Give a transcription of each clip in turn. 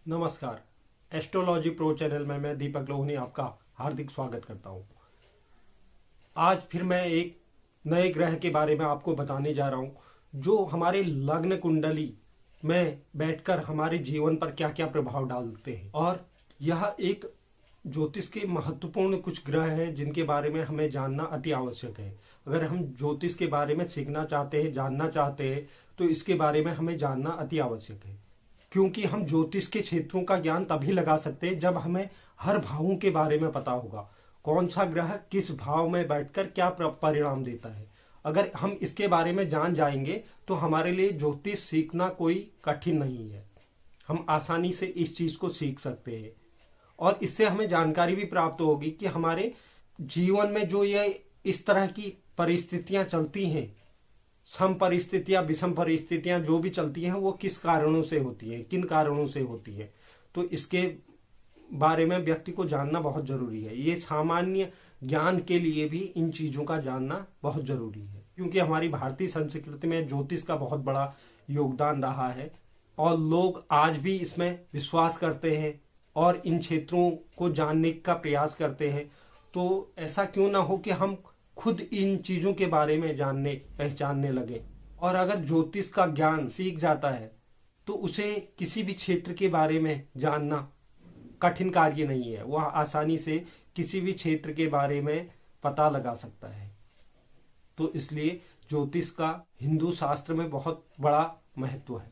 नमस्कार। Astrology pro channel में मैं दीपक लोहनी आपका हार्दिक स्वागत करता हूं। आज फिर मैं एक नए ग्रह के बारे में आपको बताने जा रहा हूं जो हमारे लग्न कुंडली में बैठकर हमारे जीवन पर क्या क्या प्रभाव डालते हैं। और यह एक ज्योतिष के महत्वपूर्ण कुछ ग्रह हैं जिनके बारे में हमें जानना अति आवश्यक है। अगर हम ज्योतिष के बारे में सीखना चाहते हैं, जानना चाहते हैं, तो इसके बारे में हमें जानना अति आवश्यक है, क्योंकि हम ज्योतिष के क्षेत्रों का ज्ञान तभी लगा सकते हैं जब हमें हर भावों के बारे में पता होगा। कौन सा ग्रह किस भाव में बैठकर क्या परिणाम देता है। अगर हम इसके बारे में जान जाएंगे तो हमारे लिए ज्योतिष सीखना कोई कठिन नहीं है। हम आसानी से इस चीज को सीख सकते हैं और इससे हमें जानकारी भी प्राप्त होगी कि हमारे जीवन में जो ये इस तरह की परिस्थितियां चलती हैं, सम परिस्थितियां, विषम परिस्थितियां जो भी चलती हैं, वो किस कारणों से होती है, किन कारणों से होती है। तो इसके बारे में व्यक्ति को जानना बहुत जरूरी है। ये सामान्य ज्ञान के लिए भी इन चीजों का जानना बहुत जरूरी है, क्योंकि हमारी भारतीय संस्कृति में ज्योतिष का बहुत बड़ा योगदान रहा है और लोग आज भी इसमें विश्वास करते हैं और इन क्षेत्रों को जानने का प्रयास करते हैं। तो ऐसा क्यों ना हो कि हम खुद इन चीजों के बारे में जानने पहचानने लगे। और अगर ज्योतिष का ज्ञान सीख जाता है तो उसे किसी भी क्षेत्र के बारे में जानना कठिन कार्य नहीं है। वह आसानी से किसी भी क्षेत्र के बारे में पता लगा सकता है। तो इसलिए ज्योतिष का हिंदू शास्त्र में बहुत बड़ा महत्व है।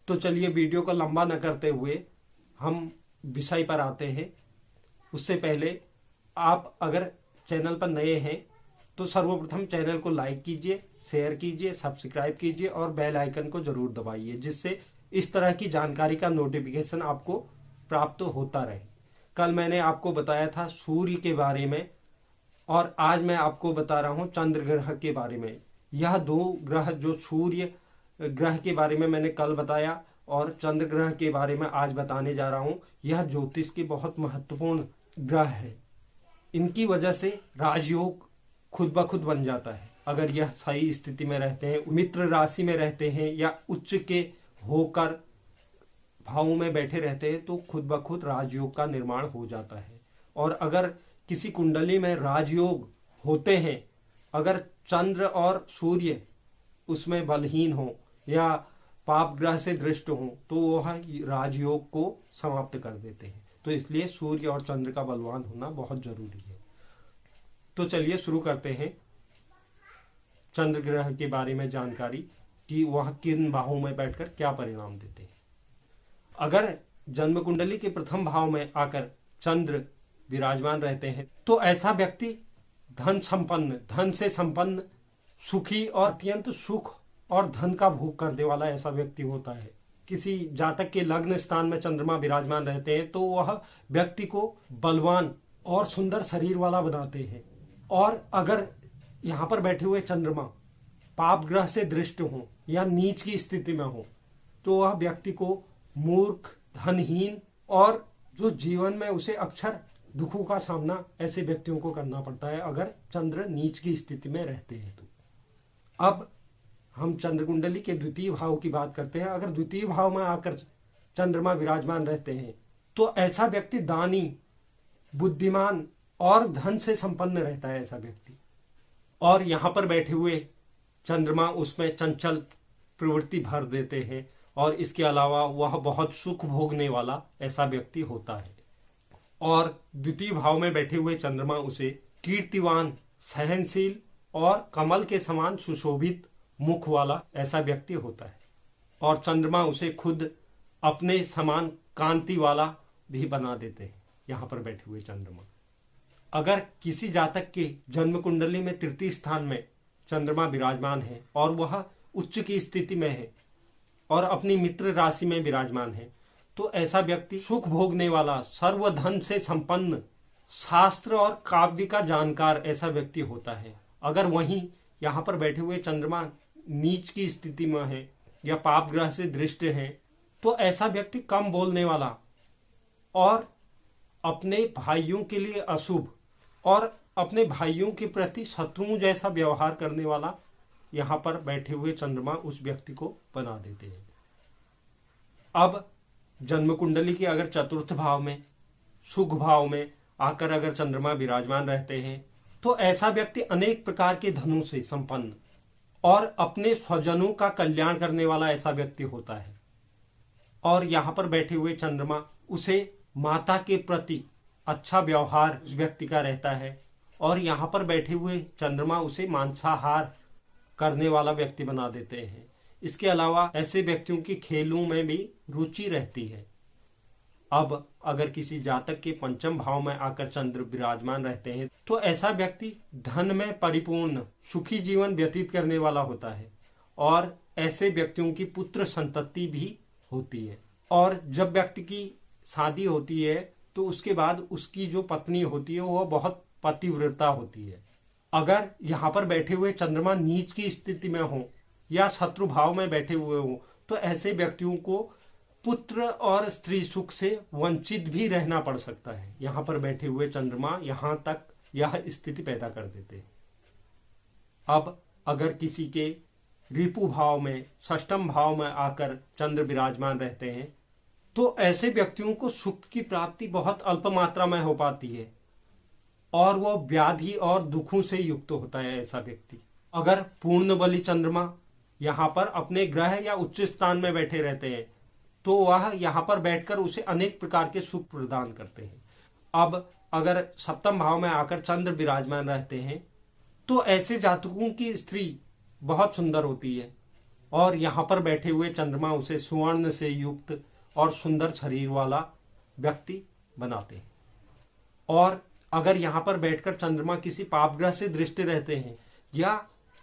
तो चलिए वीडियो को लंबा न करते हुए हम विषय पर आते हैं। उससे पहले आप अगर चैनल पर नए हैं तो सर्वप्रथम चैनल को लाइक कीजिए, शेयर कीजिए, सब्सक्राइब कीजिए और बेल आइकन को जरूर दबाइए, जिससे इस तरह की जानकारी का नोटिफिकेशन आपको प्राप्त होता रहे। कल मैंने आपको बताया था सूर्य के बारे में और आज मैं आपको बता रहा हूं चंद्र ग्रह के बारे में। यह दो ग्रह, जो सूर्य ग्रह के बारे में मैंने कल बताया और चंद्र ग्रह के बारे में आज बताने जा रहा हूं, यह ज्योतिष के बहुत महत्वपूर्ण ग्रह है। इनकी वजह से राजयोग खुद ब खुद बन जाता है। अगर यह सही स्थिति में रहते हैं, मित्र राशि में रहते हैं या उच्च के होकर भावों में बैठे रहते हैं, तो खुद ब खुद राजयोग का निर्माण हो जाता है। और अगर किसी कुंडली में राजयोग होते हैं, अगर चंद्र और सूर्य उसमें बलहीन हो या पाप ग्रह से दृष्ट हो, तो वह राजयोग को समाप्त कर देते हैं। तो इसलिए सूर्य और चंद्र का बलवान होना बहुत जरूरी है। तो चलिए शुरू करते हैं चंद्र ग्रह के बारे में जानकारी कि वह किन भावों में बैठकर क्या परिणाम देते हैं। अगर जन्म कुंडली के प्रथम भाव में आकर चंद्र विराजमान रहते हैं तो ऐसा व्यक्ति धन संपन्न, धन से संपन्न, सुखी और अत्यंत सुख और धन का भोग करने वाला ऐसा व्यक्ति होता है। किसी जातक के लग्न स्थान में चंद्रमा विराजमान रहते हैं तो वह व्यक्ति को बलवान और सुंदर शरीर वाला बनाते हैं। और अगर यहाँ पर बैठे हुए चंद्रमा पाप ग्रह से दृष्ट हो या नीच की स्थिति में हो, तो वह व्यक्ति को मूर्ख, धनहीन और जो जीवन में उसे अक्सर दुखों का सामना ऐसे व्यक्तियों को करना पड़ता है अगर चंद्र नीच की स्थिति में रहते हैं। तो अब हम चंद्र कुंडली के द्वितीय भाव की बात करते हैं। अगर द्वितीय भाव में आकर चंद्रमा विराजमान रहते हैं तो ऐसा व्यक्ति दानी, बुद्धिमान और धन से संपन्न रहता है ऐसा व्यक्ति। और यहां पर बैठे हुए चंद्रमा उसमें चंचल प्रवृत्ति भर देते हैं और इसके अलावा वह बहुत सुख भोगने वाला ऐसा व्यक्ति होता है। और द्वितीय भाव में बैठे हुए चंद्रमा उसे कीर्तिवान, सहनशील और कमल के समान सुशोभित मुख वाला ऐसा व्यक्ति होता है। और चंद्रमा उसे खुद अपने समान कांति वाला भी बना देते हैं यहां पर बैठे हुए चंद्रमा। अगर किसी जातक के जन्म कुंडली में तृतीय स्थान में चंद्रमा विराजमान है और वह उच्च की स्थिति में है और अपनी मित्र राशि में विराजमान है, तो ऐसा व्यक्ति सुख भोगने वाला, सर्वधन से संपन्न, शास्त्र और काव्य का जानकार ऐसा व्यक्ति होता है। अगर वहीं यहाँ पर बैठे हुए चंद्रमा नीच की स्थिति में है या पाप ग्रह से दृष्ट है, तो ऐसा व्यक्ति कम बोलने वाला और अपने भाइयों के लिए अशुभ और अपने भाइयों के प्रति शत्रुओं जैसा व्यवहार करने वाला यहाँ पर बैठे हुए चंद्रमा उस व्यक्ति को बना देते हैं। अब जन्म कुंडली के अगर चतुर्थ भाव में, सुख भाव में आकर अगर चंद्रमा विराजमान रहते हैं तो ऐसा व्यक्ति अनेक प्रकार के धनों से संपन्न और अपने स्वजनों का कल्याण करने वाला ऐसा व्यक्ति होता है। और यहाँ पर बैठे हुए चंद्रमा उसे माता के प्रति अच्छा व्यवहार उस व्यक्ति का रहता है, और यहाँ पर बैठे हुए चंद्रमा उसे मांसाहार करने वाला व्यक्ति बना देते हैं। इसके अलावा ऐसे व्यक्तियों की खेलों में भी रुचि रहती है। अब अगर किसी जातक के पंचम भाव में आकर चंद्र विराजमान रहते हैं तो ऐसा व्यक्ति धन में परिपूर्ण सुखी जीवन व्यतीत करने वाला होता है, और ऐसे व्यक्तियों की पुत्र संतति भी होती है। और जब व्यक्ति की शादी होती है तो उसके बाद उसकी जो पत्नी होती है वह बहुत पतिव्रता होती है। अगर यहाँ पर बैठे हुए चंद्रमा नीच की स्थिति में हो या शत्रु भाव में बैठे हुए हो तो ऐसे व्यक्तियों को पुत्र और स्त्री सुख से वंचित भी रहना पड़ सकता है। यहाँ पर बैठे हुए चंद्रमा यहाँ तक यह स्थिति पैदा कर देते हैं। अब अगर किसी के रिपु भाव में, षष्ठम भाव में आकर चंद्र विराजमान रहते हैं तो ऐसे व्यक्तियों को सुख की प्राप्ति बहुत अल्प मात्रा में हो पाती है, और वह व्याधि और दुखों से युक्त होता है ऐसा व्यक्ति। अगर पूर्ण बली चंद्रमा यहाँ पर अपने ग्रह या उच्च स्थान में बैठे रहते हैं तो वह यहाँ पर बैठकर उसे अनेक प्रकार के सुख प्रदान करते हैं। अब अगर सप्तम भाव में आकर चंद्र विराजमान रहते हैं तो ऐसे जातकों की स्त्री बहुत सुंदर होती है, और यहाँ पर बैठे हुए चंद्रमा उसे सुवर्ण से युक्त और सुंदर शरीर वाला व्यक्ति बनाते हैं। और अगर यहाँ पर बैठकर चंद्रमा किसी पाप ग्रह से दृष्टि रहते हैं या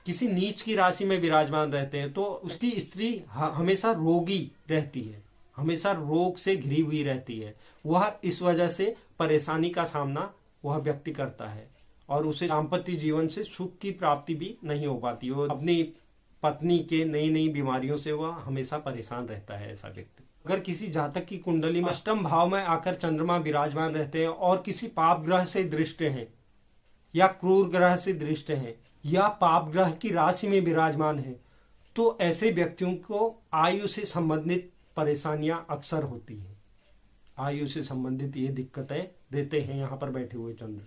किसी नीच की राशि में विराजमान रहते हैं तो उसकी स्त्री हमेशा रोगी रहती है, हमेशा रोग से घिरी हुई रहती है। वह इस वजह से परेशानी का सामना वह व्यक्ति करता है, और उसे दाम्पत्य जीवन से सुख की प्राप्ति भी नहीं हो पाती। वो अपनी पत्नी के नई नई बीमारियों से वह हमेशा परेशान रहता है ऐसा व्यक्ति। अगर किसी जातक की कुंडली में अष्टम भाव में आकर चंद्रमा विराजमान रहते हैं और किसी पाप ग्रह से दृष्ट हैं या क्रूर ग्रह से दृष्ट हैं या पाप ग्रह की राशि में विराजमान है तो ऐसे व्यक्तियों को आयु से संबंधित परेशानियां अक्सर होती हैं। आयु से संबंधित ये दिक्कतें देते हैं यहाँ पर बैठे हुए चंद्र।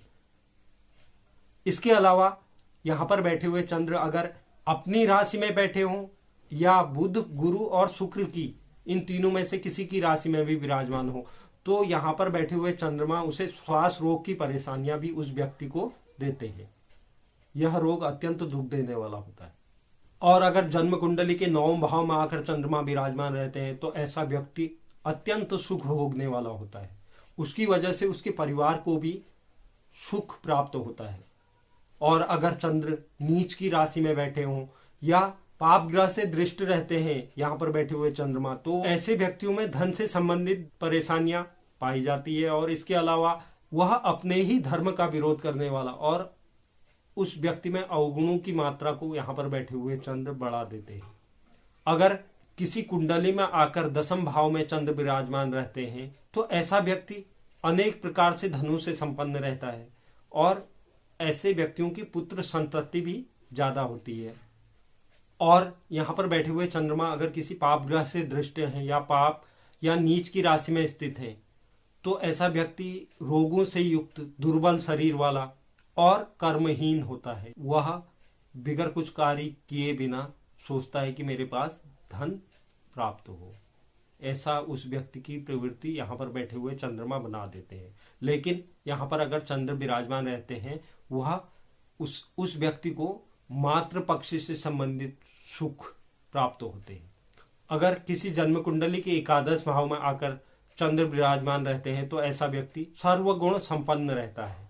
इसके अलावा यहाँ पर बैठे हुए चंद्र अगर अपनी राशि में बैठे हों या बुध, गुरु और शुक्र की इन तीनों में से किसी की राशि में भी विराजमान हो तो यहाँ पर बैठे हुए चंद्रमा उसे श्वास रोग की परेशानियां भी उस व्यक्ति को देते हैं। यह रोग अत्यंत दुख देने वाला होता है। और अगर जन्म कुंडली के नवम भाव में आकर चंद्रमा विराजमान रहते हैं तो ऐसा व्यक्ति अत्यंत सुख भोगने वाला होता है। उसकी वजह से उसके परिवार को भी सुख प्राप्त होता है। और अगर चंद्र नीच की राशि में बैठे हों या पाप ग्रह से दृष्ट रहते हैं यहाँ पर बैठे हुए चंद्रमा तो ऐसे व्यक्तियों में धन से संबंधित परेशानियां पाई जाती है, और इसके अलावा वह अपने ही धर्म का विरोध करने वाला और उस व्यक्ति में अवगुणों की मात्रा को यहाँ पर बैठे हुए चंद्र बढ़ा देते हैं। अगर किसी कुंडली में आकर दसम भाव में चंद्र विराजमान रहते हैं तो ऐसा व्यक्ति अनेक प्रकार से धनों से संपन्न रहता है, और ऐसे व्यक्तियों की पुत्र संतति भी ज्यादा होती है। और यहाँ पर बैठे हुए चंद्रमा अगर किसी पाप ग्रह से दृष्ट हैं या पाप या नीच की राशि में स्थित हैं तो ऐसा व्यक्ति रोगों से युक्त, दुर्बल शरीर वाला और कर्महीन होता है। वह बिगर कुछ कार्य किए बिना सोचता है कि मेरे पास धन प्राप्त हो। ऐसा उस व्यक्ति की प्रवृत्ति यहाँ पर बैठे हुए चंद्रमा बना देते हैं। लेकिन यहाँ पर अगर चंद्र विराजमान रहते हैं वह उस व्यक्ति को मातृ पक्ष से संबंधित सुख प्राप्त होते हैं। अगर किसी जन्म कुंडली के एकादश भाव में आकर चंद्र विराजमान रहते हैं तो ऐसा व्यक्ति सर्वगुण संपन्न रहता है।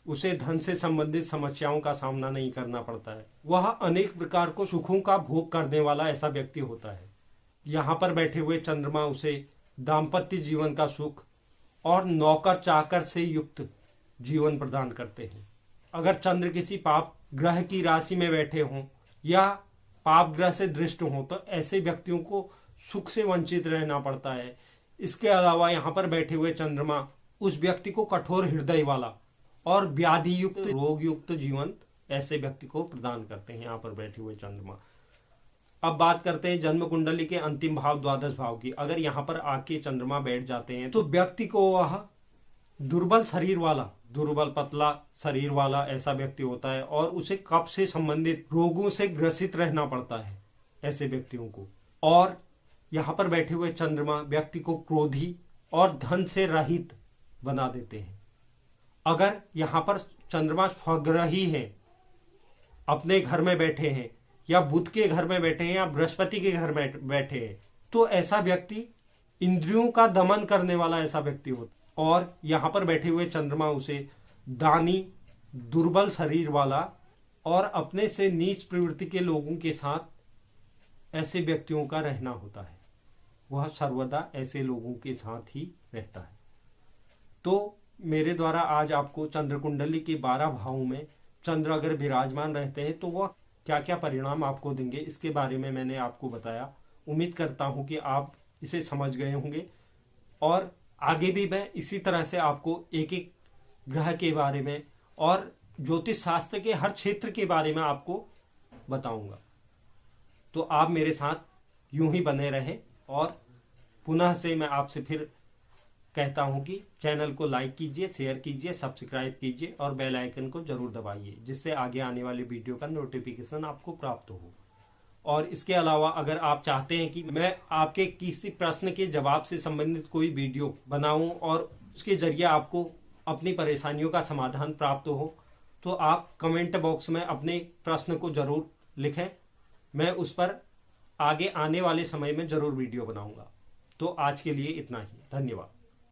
उसे धन से संबंधित समस्याओं का सामना नहीं करना पड़ता है। वह अनेक प्रकार को सुखों का भोग करने वाला ऐसा व्यक्ति होता है। यहाँ पर बैठे हुए चंद्रमा उसे दाम्पत्य जीवन का सुख और नौकर चाकर से युक्त जीवन प्रदान करते हैं। अगर चंद्र किसी पाप ग्रह की राशि में बैठे हों या पाप ग्रह से दृष्ट हों तो ऐसे व्यक्तियों को सुख से वंचित रहना पड़ता है। इसके अलावा यहाँ पर बैठे हुए चंद्रमा उस व्यक्ति को कठोर हृदय वाला और व्याधि युक्त, रोग युक्त जीवन ऐसे व्यक्ति को प्रदान करते हैं यहाँ पर बैठे हुए चंद्रमा। अब बात करते हैं जन्म कुंडली के अंतिम भाव, द्वादश भाव की। अगर यहाँ पर आके चंद्रमा बैठ जाते हैं तो व्यक्ति को वह दुर्बल शरीर वाला, दुर्बल पतला शरीर वाला ऐसा व्यक्ति होता है और उसे कफ से संबंधित रोगों से ग्रसित रहना पड़ता है ऐसे व्यक्तियों को। और यहाँ पर बैठे हुए चंद्रमा व्यक्ति को क्रोधी और धन से रहित बना देते हैं। अगर यहाँ पर चंद्रमा स्वग्रही है, अपने घर में बैठे हैं या बुध के घर में बैठे हैं या बृहस्पति के घर में बैठे हैं, तो ऐसा व्यक्ति इंद्रियों का दमन करने वाला ऐसा व्यक्ति होता है। और यहाँ पर बैठे हुए चंद्रमा उसे दानी, दुर्बल शरीर वाला और अपने से नीच प्रवृत्ति के लोगों के साथ ऐसे व्यक्तियों का रहना होता है। वह सर्वदा ऐसे लोगों के साथ ही रहता है। तो मेरे द्वारा आज आपको चंद्र कुंडली के 12 भावों में चंद्र अगर विराजमान रहते हैं तो वह क्या क्या परिणाम आपको देंगे, इसके बारे में मैंने आपको बताया। उम्मीद करता हूं कि आप इसे समझ गए होंगे और आगे भी मैं इसी तरह से आपको एक एक ग्रह के बारे में और ज्योतिष शास्त्र के हर क्षेत्र के बारे में आपको बताऊंगा। तो आप मेरे साथ यूं ही बने रहें और पुनः से मैं आपसे फिर कहता हूं कि चैनल को लाइक कीजिए, शेयर कीजिए, सब्सक्राइब कीजिए और बेल आइकन को जरूर दबाइए, जिससे आगे आने वाली वीडियो का नोटिफिकेशन आपको प्राप्त हो। और इसके अलावा अगर आप चाहते हैं कि मैं आपके किसी प्रश्न के जवाब से संबंधित कोई वीडियो बनाऊं और उसके जरिए आपको अपनी परेशानियों का समाधान प्राप्त हो, तो आप कमेंट बॉक्स में अपने प्रश्न को जरूर लिखें। मैं उस पर आगे आने वाले समय में जरूर वीडियो बनाऊंगा। तो आज के लिए इतना ही। धन्यवाद।